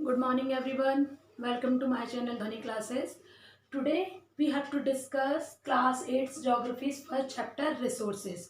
Good morning everyone. Welcome to my channel Dhani Classes. Today we have to discuss class 8 geography's first chapter resources.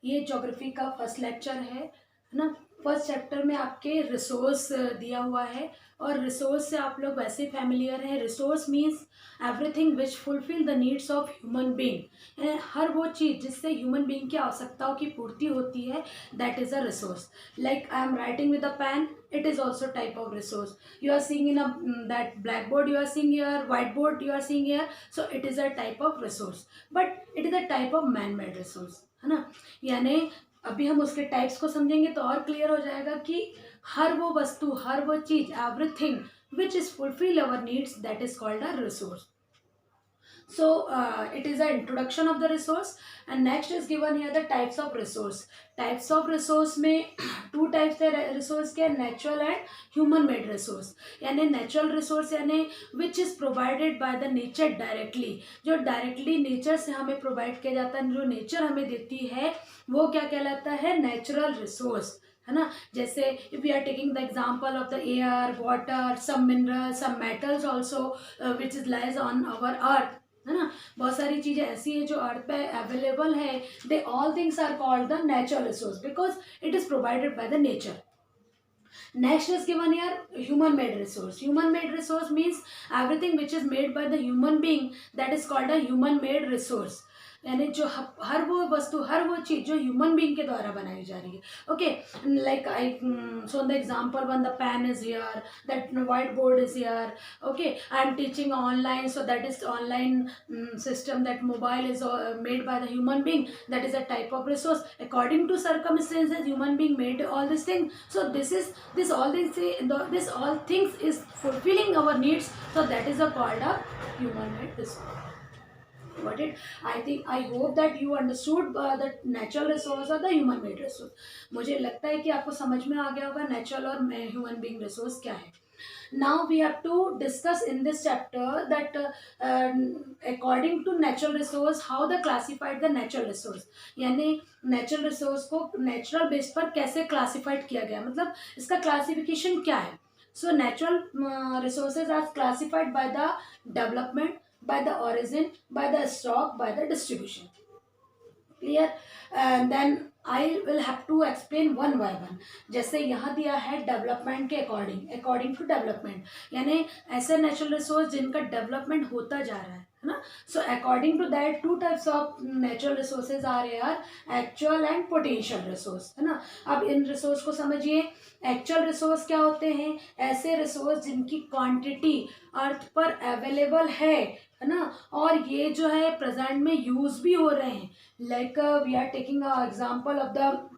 ये geography का first lecture है ना। First chapter में आपके resource दिया हुआ है और रिसोर्स से आप लोग वैसे फैमिलियर हैं। Resource means everything which fulfil the needs of human being. हर वो चीज़ जिससे ह्यूमन बीइंग की आवश्यकताओं की पूर्ति होती है, that is a resource. Like I am writing with a pen, it is also type of resource. You are seeing in a that blackboard, you are seeing here whiteboard, you are seeing here, so it is a type of resource, but it is a type of man made resource, है ना। यानी अभी हम उसके types को समझेंगे तो और क्लियर हो जाएगा कि हर वो वस्तु, हर वो चीज, everything which is fulfil our needs, that is called a resource. So it is an introduction of the resource, and next is given here the types of resource. Types of resource में two types है resource के, natural and human made resource. यानी natural resource यानी which is provided by the nature directly, जो directly nature से हमें provide किया जाता है, जो nature हमें देती है वो क्या कहलाता है, natural resource, है ना। जैसे if we are taking the example of the air, water, some minerals, some metals also which is lies on our earth, है ना। बहुत सारी चीजें ऐसी हैं जो अर्थ पे अवेलेबल है. They all things are called the natural resource because it is provided by the nature. Next is given here human made resource. Human made resource means everything which is made by the human being, that is called a human made resource. यानी जो हर वो वस्तु, हर वो चीज जो human being के द्वारा बनाई जा रही है. Okay, like I saw the example one, the pen is here, that whiteboard is here. Okay, I am teaching online, so that is online system. That mobile is made by the human being, that is a type of resource. According to circumstances, human being made all these things. So this all things is fulfilling our needs, so that is a called a human made resource. Got it? I hope that you understood the natural resource or the human made resource. मुझे लगता है कि आपको समझ में आ गया होगा natural और ह्यूमन बीइंग रिसोर्स क्या है. Now we have to discuss in this chapter that according to natural resource how they classified the natural resource. यानी natural resource को natural base पर कैसे classified किया गया, मतलब इसका classification क्या है. So natural resources are classified by the development, by the origin, by the stock, by the distribution. Clear? And then I will have to explain one by one. जैसे यहाँ दिया है डेवलपमेंट के अकॉर्डिंग टू डेवलपमेंट, यानी ऐसे natural resource जिनका development होता जा रहा है ना. So according to that two types of natural resources are यार, एक्चुअल एंड पोटेंशियल रिसोर्स, है ना. अब इन रिसोर्स को समझिए. एक्चुअल रिसोर्स क्या होते हैं, ऐसे रिसोर्स जिनकी क्वांटिटी अर्थ पर अवेलेबल है ना, और ये जो है प्रेजेंट में यूज भी हो रहे हैं. Like we are taking a example of the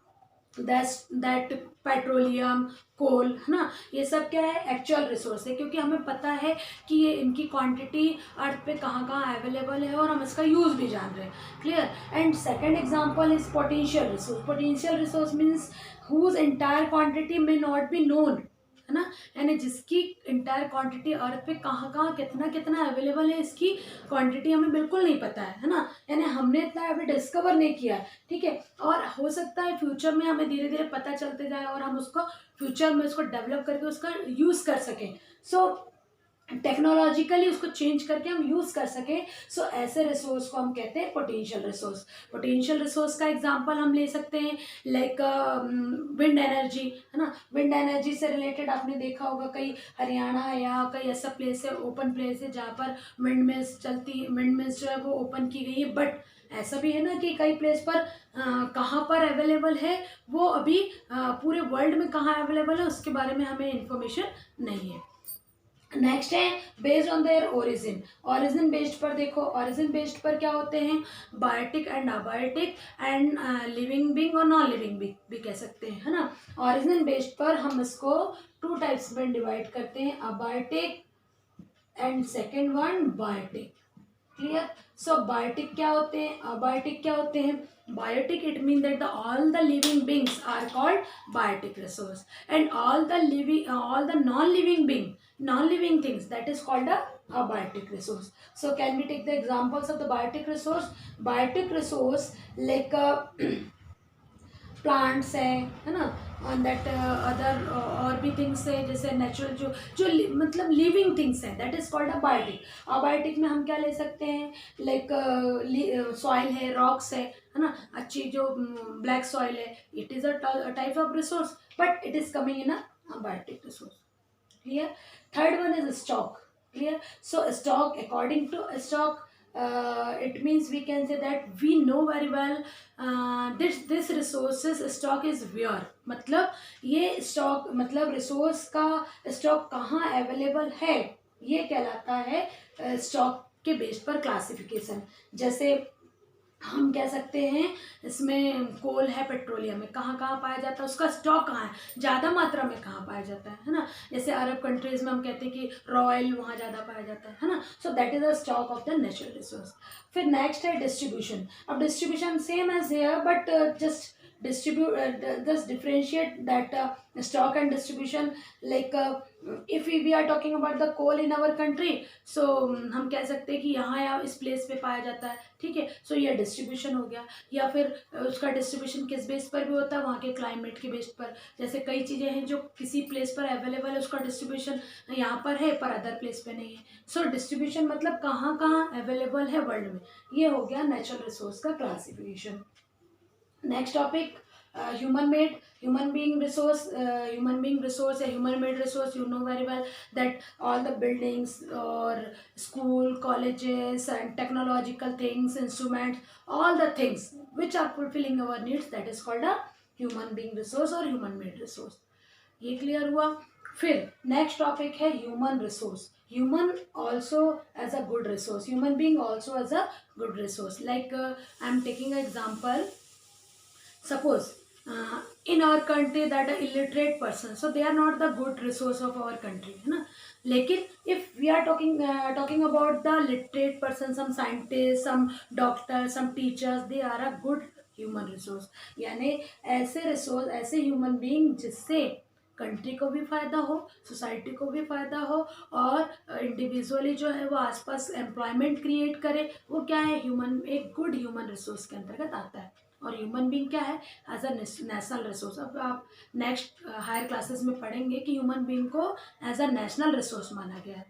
that petroleum, coal, है ना. ये सब क्या है, एक्चुअल रिसोर्स है, क्योंकि हमें पता है कि ये इनकी क्वांटिटी अर्थ पे कहाँ कहाँ अवेलेबल है और हम इसका यूज भी जान रहे हैं. Clear? And second example is potential resource. Potential resource means whose entire quantity may not be known, है ना. यानी जिसकी इंटायर क्वांटिटी अर्थ पे कहाँ कहाँ कितना कितना अवेलेबल है, इसकी क्वांटिटी हमें बिल्कुल नहीं पता है ना. यानी हमने इतना अभी डिस्कवर नहीं किया है. ठीक है, और हो सकता है फ्यूचर में हमें धीरे धीरे पता चलते जाए और हम उसको फ्यूचर में उसको डेवलप करके उसका यूज कर सकें. सो टेक्नोलॉजिकली उसको चेंज करके हम यूज कर सके. सो ऐसे रिसोर्स को हम कहते हैं पोटेंशियल रिसोर्स. पोटेंशियल रिसोर्स का एग्जांपल हम ले सकते हैं लाइक विंड एनर्जी, है ना. विंड एनर्जी से रिलेटेड आपने देखा होगा कई हरियाणा या कई ऐसा प्लेस है, ओपन प्लेस है जहाँ पर विंड मिल्स चलती है. विंड मिल्स जो है वो ओपन की गई है, बट ऐसा भी है ना कि कई प्लेस पर कहाँ पर अवेलेबल है वो अभी पूरे वर्ल्ड में कहाँ अवेलेबल है उसके बारे में हमें इंफॉर्मेशन नहीं है. नेक्स्ट है based on their origin. Origin based पर देखो, ओरिजिन बेस्ड पर क्या होते हैं, biotic and abiotic and living being और नॉन लिविंग बीइंग भी कह सकते हैं, है ना. ओरिजिन बेस्ड पर हम इसको टू टाइप्स में डिवाइड करते हैं, abiotic and second one biotic. Clear? So biotic क्या होते हैं, अबायोटिक क्या होते हैं. Biotic, it means that all the living beings are called biotic resource, and all the non-living things, that is called a abiotic resource. So can we take the examples of the biotic resource? Biotic resource like plants है ना. On that other और भी things है जैसे natural जो मतलब living things हैं, that is called abiotic. Abiotic में हम क्या ले सकते हैं, लाइक सॉइल है, रॉक्स है ना, अच्छी जो ब्लैक सॉइल है, it is a type of resource but it is coming in a biotic resource. Clear? Third one is stock. Clear? So stock, according to stock, it means we can say that we know very well this resources stock is where, मतलब ये stock मतलब resource का stock कहाँ available है, ये कहलाता है stock के बेस पर क्लासिफिकेशन। जैसे हम कह सकते हैं इसमें कोल है, पेट्रोलियम में कहाँ कहाँ पाया जाता है, उसका स्टॉक कहाँ है, ज़्यादा मात्रा में कहाँ पाया जाता है ना। जैसे अरब कंट्रीज़ में हम कहते हैं कि रॉयल वहाँ ज़्यादा पाया जाता है ना। So that is the stock of the natural resource. फिर नेक्स्ट है डिस्ट्रीब्यूशन। अब distribution same as here but just just differentiate that stock and distribution, like if we are talking about the coal in our country, so हम कह सकते हैं कि यहाँ इस प्लेस पे पाया जाता है, ठीक है। सो ये डिस्ट्रीब्यूशन हो गया। या फिर उसका डिस्ट्रीब्यूशन किस बेस पर भी होता है, वहाँ के क्लाइमेट के बेस पर। जैसे कई चीज़ें हैं जो किसी प्लेस पर अवेलेबल है, उसका डिस्ट्रीब्यूशन यहाँ पर है पर अदर प्लेस पे नहीं है। सो डिस्ट्रीब्यूशन मतलब कहाँ कहाँ अवेलेबल है वर्ल्ड में। ये हो गया नेचुरल रिसोर्स का classification. Next topic human made, human being resource या human made resource, you know very well that all the buildings or school, colleges and technological things, instruments, all the things which are fulfilling our needs, that is called a human being resource or human made resource। ये clear हुआ। फिर next topic है human resource. Human also as a good resource, human being also as a good resource. Like I am taking example, suppose in our country that are illiterate person, so they are not the good resource of our country, है ना। लेकिन if we are talking about the literate person, some scientists, some doctors, some teachers, they are a good human resource। यानी ऐसे resource, ऐसे human being जिससे country को भी फ़ायदा हो, सोसाइटी को भी फ़ायदा हो और इंडिविजुअली जो है वो आसपास एम्प्लॉयमेंट क्रिएट करे, वो क्या है, ह्यूमन, एक गुड ह्यूमन रिसोर्स के अंतर्गत आता है। और ह्यूमन बीइंग क्या है, एज अ नेशनल रिसोर्स। अब आप नेक्स्ट हायर क्लासेस में पढ़ेंगे कि ह्यूमन बीइंग को एज अ नेशनल रिसोर्स माना गया है।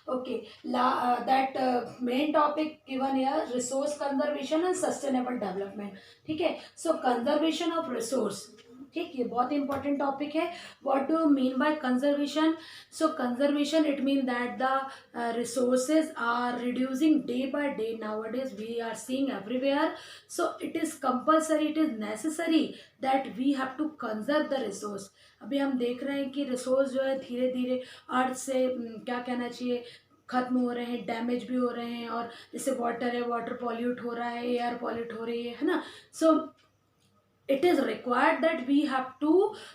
Okay, that main topic given here, resource conservation and sustainable development. ठीक है, सो कंजर्वेशन ऑफ रिसोर्स, ठीक, ये बहुत इंपॉर्टेंट टॉपिक है। What do mean by conservation? So conservation it mean that the resources are reducing day by day, nowadays we are seeing everywhere. So it is compulsory, it is necessary that we have to conserve the resource. अभी हम देख रहे हैं कि resource जो है धीरे धीरे अर्थ से क्या कहना चाहिए, खत्म हो रहे हैं, डैमेज भी हो रहे हैं। और जैसे वाटर है, वाटर पॉल्यूट हो रहा है, एयर पॉल्यूट हो रही है ना। So it is required that we have to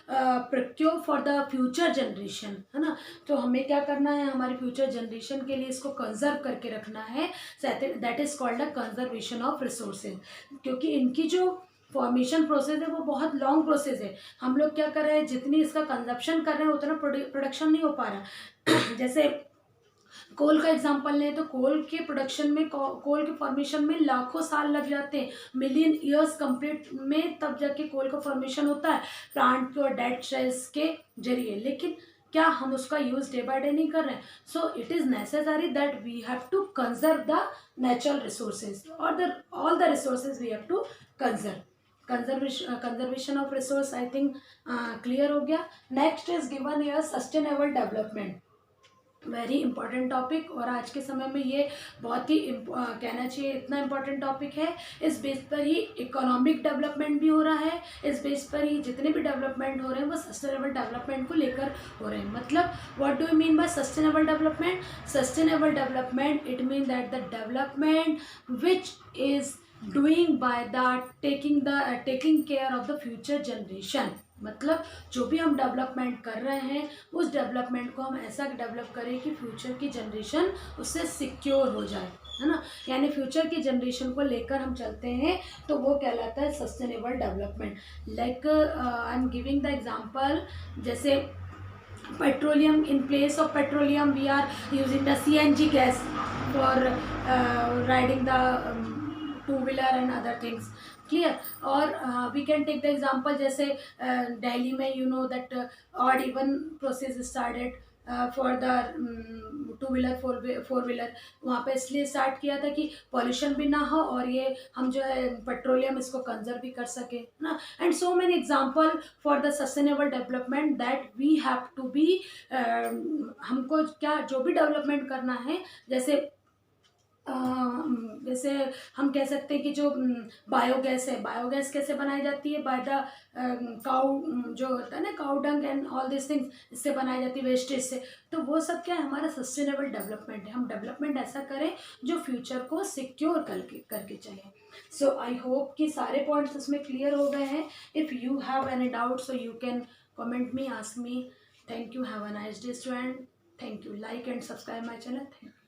procure for the future generation, है ना। तो हमें क्या करना है, हमारी फ्यूचर जनरेशन के लिए इसको कंजर्व करके रखना है। That is called a conservation of resources. क्योंकि इनकी जो फॉर्मेशन प्रोसेस है वो बहुत लॉन्ग प्रोसेस है। हम लोग क्या कर रहे हैं, जितनी इसका कंजप्शन कर रहे हैं उतना प्रोडक्शन नहीं हो पा रहा। जैसे कोल का एग्जांपल लें तो कोल के प्रोडक्शन में, कोल के फॉर्मेशन में लाखों साल लग जाते हैं, मिलियन ईयर्स कंप्लीट में, तब जाके कोल का फॉर्मेशन होता है प्लांट के और डेड सेल्स के जरिए। लेकिन क्या हम उसका यूज़ डे बाय डे नहीं कर रहे हैं? So it is necessary that we have to conserve the natural resources और the all the resources we have to conserve. Conservation of resource I think clear हो गया। Next is given here sustainable development, very important topic. और आज के समय में ये बहुत ही कहना चाहिए इतना इंपॉर्टेंट टॉपिक है। इस बेस पर ही इकोनॉमिक डेवलपमेंट भी हो रहा है, इस बेस पर ही जितने भी डेवलपमेंट हो रहे हैं वो सस्टेनेबल डेवलपमेंट को लेकर हो रहे हैं। मतलब what do you mean by sustainable development? Sustainable development it mean that the development which is doing by the taking care of the future generation. मतलब जो भी हम डेवलपमेंट कर रहे हैं उस डेवलपमेंट को हम ऐसा डेवलप करें कि फ्यूचर की जनरेशन उससे सिक्योर हो जाए, है ना। यानी फ्यूचर की जनरेशन को लेकर हम चलते हैं तो वो कहलाता है sustainable development. Like I am giving the example, जैसे petroleum, in place of petroleum we are using the CNG gas for riding the two wheeler and other things, clear. और we can take the example, जैसे दिल्ली में you know that odd even process started for the two wheeler four wheeler. वहाँ पे इसलिए start किया था कि pollution भी ना हो और ये हम जो है पेट्रोलियम इसको कंजर्व भी कर सके ना। And so many example for the sustainable development that we have to be, हमको क्या जो भी डेवलपमेंट करना है, जैसे हम कह सकते हैं कि जो बायोगैस है, बायोगैस कैसे बनाई जाती है, बाय द काउ, जो होता है ना cow dung and all this things, इससे बनाई जाती है वेस्टेज से। तो वो सब क्या है, हमारा सस्टेनेबल डेवलपमेंट है। हम डेवलपमेंट ऐसा करें जो फ्यूचर को सिक्योर करके करके चले। सो आई होप कि सारे पॉइंट्स इसमें क्लियर हो गए हैं। If you have any doubt so you can comment me, ask me. Thank you, have a nice day student. Thank you, like and subscribe my channel. Thank you.